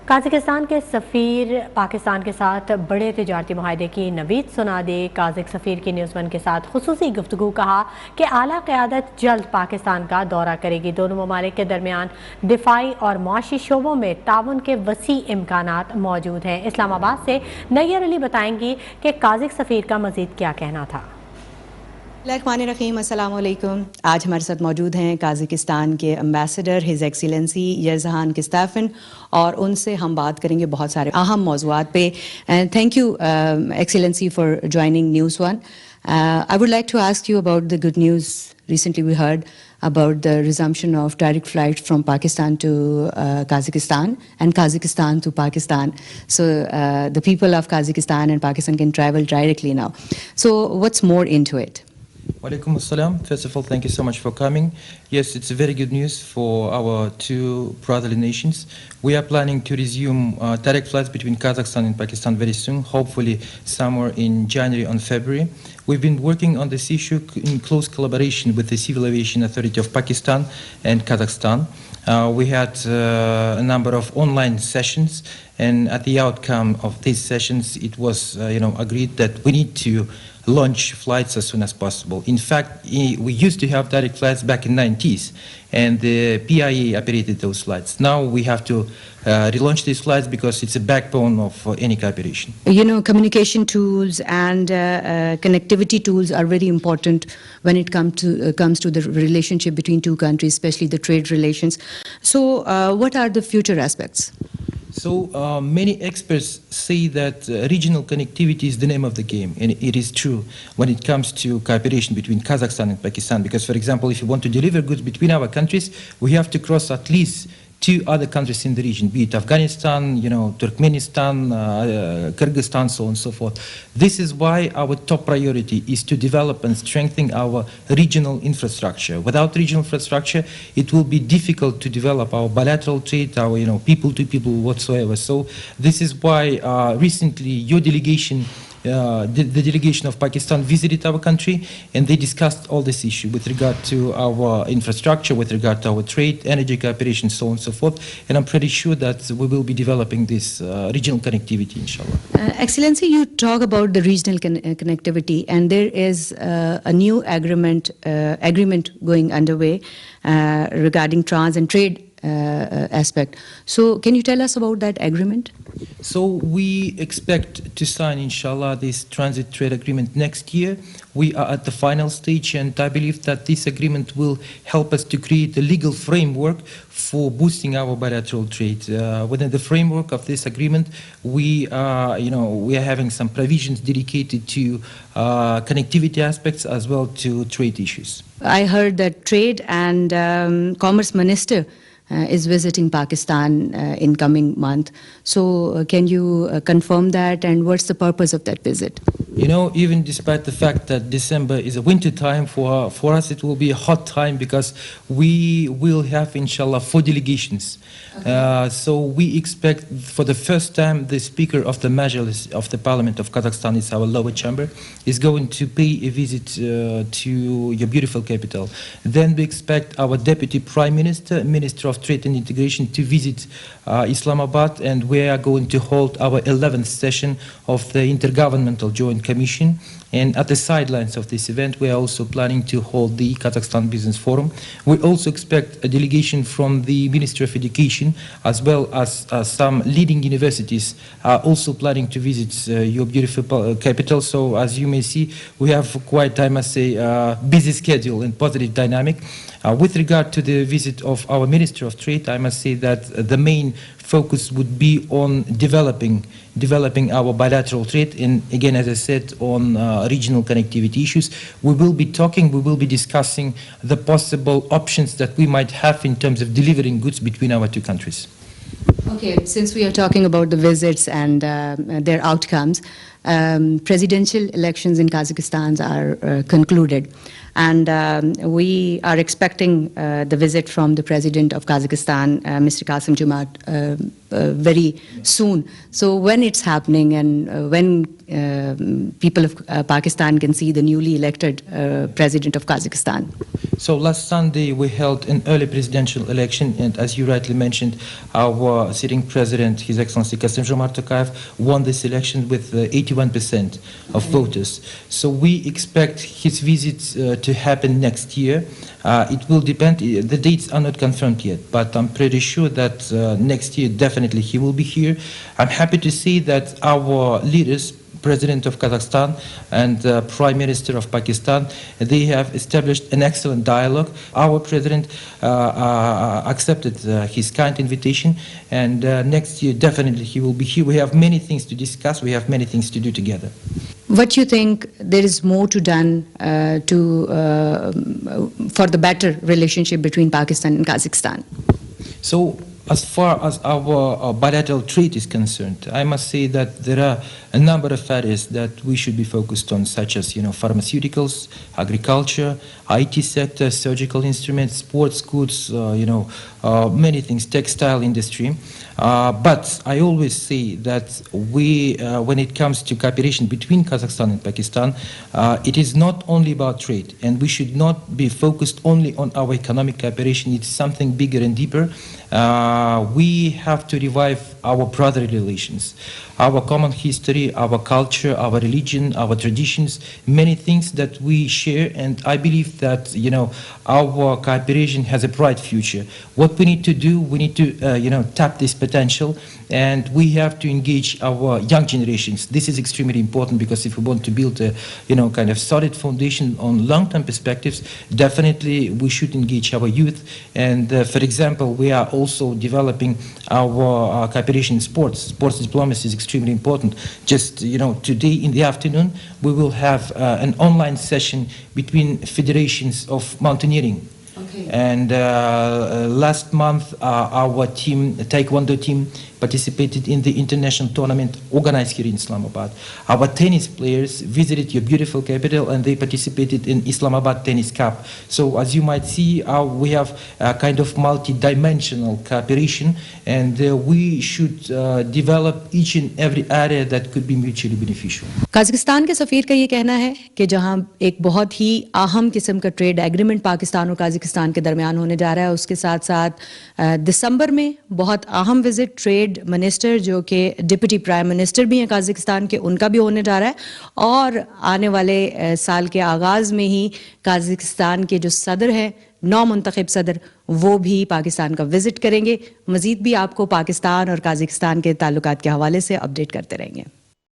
काज़ाकिस्तान के सफ़ीर पाकिस्तान के साथ बड़े तिजारती मुआहदे की नवीद सुना दी। काज़िक सफ़ीर की न्यूज़1 के साथ खुसूसी गुफ्तगू कहा कि आला क़यादत जल्द पाकिस्तान का दौरा करेगी। दोनों ममालिक के दरमियान दिफाई और मुआशी शोबों में ताउन के वसी इम्कानात मौजूद हैं। इस्लामाबाद से नैयर अली बताएंगी कि काज़िक सफ़ीर का मज़ीद क्या कहना था। रहीम अस्सलाम वालेकुम। आज हमारे साथ मौजूद हैं काज़ाकिस्तान के एम्बेसडर हिज एक्सीलेंसी यज़हान किस्ताफन और उनसे हम बात करेंगे बहुत सारे अहम मौज़ूआत पे। Thank you excellency for joining NewsOne. I would like to ask you about the good news. Recently we heard about the resumption of direct flights from Pakistan to Kazakhstan and Kazakhstan to Pakistan. So the people of Kazakhstan and Pakistan can travel directly now. So what's more into it? Walaikum assalam. First of all, thank you so much for coming. Yes, it's a very good news for our two brotherly nations. We are planning to resume direct flights between Kazakhstan and Pakistan very soon, hopefully somewhere in January or February. We've been working on this issue in close collaboration with the Civil Aviation Authority of Pakistan and Kazakhstan. We had a number of online sessions, and at the outcome of these sessions, it was agreed that we need to launch flights as soon as possible. In fact, we used to have direct flights back in the 90s, and the PIA operated those flights. Now we have to relaunch these flights because it's a backbone of any cooperation. You know, communication tools and connectivity tools are very important when it comes to the relationship between two countries, especially the trade relations. So what are the future aspects? So many experts say that regional connectivity is the name of the game, and it is true when it comes to cooperation between Kazakhstan and Pakistan. Because, for example, if you want to deliver goods between our countries, we have to cross at least two other countries in the region, be it Afghanistan, Turkmenistan, Kyrgyzstan, so on and so forth. This is why our top priority is to develop and strengthen our regional infrastructure. Without regional infrastructure, it will be difficult to develop our bilateral trade, our people-to-people whatsoever. So this is why recently your delegation, the delegation of Pakistan visited our country, and they discussed all this issue with regard to our infrastructure, with regard to our trade, energy cooperation, so on and so forth. And I'm pretty sure that we will be developing this regional connectivity, inshallah. Excellency, you talk about the regional connectivity, and there is a new agreement going underway regarding trans and trade aspect. So can you tell us about that agreement? So we expect to sign, inshallah, this transit trade agreement next year. We are at the final stage, and I believe that this agreement will help us to create a legal framework for boosting our bilateral trade. Within the framework of this agreement, we are having some provisions dedicated to connectivity aspects as well to trade issues. I heard that trade and commerce minister is visiting Pakistan in coming month. So can you confirm that, and what's the purpose of that visit? Even despite the fact that December is a winter time, for us it will be a hot time because we will have, inshallah, 4 delegations. Okay. So we expect for the first time the Speaker of the Majlis of the Parliament of Kazakhstan, is our lower chamber, is going to pay a visit to your beautiful capital. Then we expect our Deputy Prime Minister, Minister of Trade and Integration, to visit Islamabad, and we are going to hold our 11th session of the Intergovernmental Joint Commission. And at the sidelines of this event, we are also planning to hold the Kazakhstan Business Forum. We also expect a delegation from the Ministry of Education, as well as some leading universities are also planning to visit your beautiful capital. So as you may see, we have quite, I must say, busy schedule and positive dynamic. With regard to the visit of our Minister of Trade, I must say that the main focus would be on developing our bilateral trade, and again, as I said, on regional connectivity issues. We will be discussing the possible options that we might have in terms of delivering goods between our two countries. Okay, since we are talking about the visits and their outcomes, presidential elections in Kazakhstan are concluded. And we are expecting the visit from the President of Kazakhstan, Mr. Qasim Jomart, very soon. So when it's happening and when people of Pakistan can see the newly elected President of Kazakhstan? So last Sunday we held an early presidential election, and as you rightly mentioned, our sitting president, His Excellency Kasim Jomart Tokayev, won this election with 81% of voters. So we expect his visit to happen next year. It will depend, the dates are not confirmed yet, but I'm pretty sure that next year definitely he will be here. I'm happy to see that our leaders, President of Kazakhstan and Prime Minister of Pakistan, they have established an excellent dialogue. Our President accepted his kind invitation, and next year definitely he will be here. We have many things to discuss, we have many things to do together. What do you think there is more to done for the better relationship between Pakistan and Kazakhstan? So, as far as our bilateral trade is concerned, I must say that there are a number of areas that we should be focused on, such as pharmaceuticals, agriculture, IT sector, surgical instruments, sports goods, many things, textile industry. But I always say that when it comes to cooperation between Kazakhstan and Pakistan, it is not only about trade, and we should not be focused only on our economic cooperation. It's something bigger and deeper. We have to revive our brotherly relations, our common history, our culture, our religion, our traditions, many things that we share, and I believe that our cooperation has a bright future. What we need to do, we need to tap this potential, and we have to engage our young generations. This is extremely important, because if we want to build a kind of solid foundation on long-term perspectives, definitely we should engage our youth. And for example, we are also developing our cooperation in sports. Sports diplomacy is extremely important. Just today in the afternoon we will have an online session between federations of mountaineering. Okay. And last month our team, Taekwondo team, participated in the international tournament organized here in Islamabad. Our tennis players visited your beautiful capital, and they participated in Islamabad Tennis Cup. So as you might see, we have a kind of multi-dimensional cooperation, and we should develop each and every area that could be mutually beneficial. काज़ाकिस्तान के सफ़ीर का ये कहना है कि जहां एक बहुत ही अहम किस्म का ट्रेड एग्रीमेंट पाकिस्तान और काज़ाकिस्तान के दरमियान होने जा रहा है, उसके साथ साथ दिसंबर में बहुत अहम विजिट ट्रेड मिनिस्टर जो कि डिप्टी प्राइम मिनिस्टर भी हैं काज़ाकिस्तान के, उनका भी होने जा रहा है, और आने वाले साल के आगाज़ में ही काज़ाकिस्तान के जो सदर हैं, नौ मुंतखब सदर, वो भी पाकिस्तान का विजिट करेंगे। मज़ीद भी आपको पाकिस्तान और काज़ाकिस्तान के ताल्लुकात के हवाले से अपडेट करते रहेंगे।